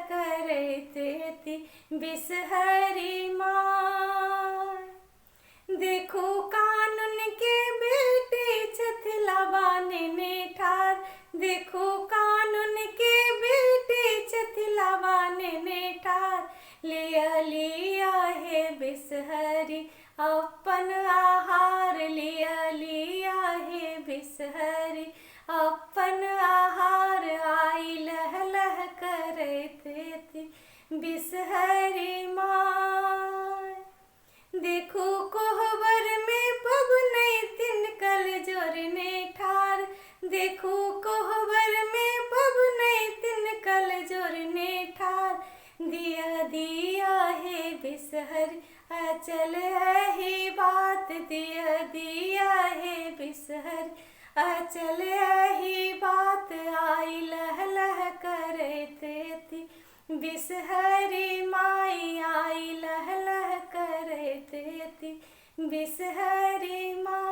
करते बिसहरी माय। देखो कानून के बेटे चथिलावाने ने ठार, देखो कानून के बेटे चथिलावाने ने ठार। लिया लिया है बिसहरी अपन आहार, लिया लिया है बिसहरी अपन आहार। आई लह लह करते बिसहरी माय। देखो कोहबर में पवनै तिनकल जोरने ठार, देखो कोहबर में पवनै तिनकल जोरने ठार। दिया दिया है बिसहरी अचल ही बात, दिया दिया है बिसहरी अचल ही बात। आई लह लह करते बिसहरी माई, आई लह लह करते बिसहरी माई।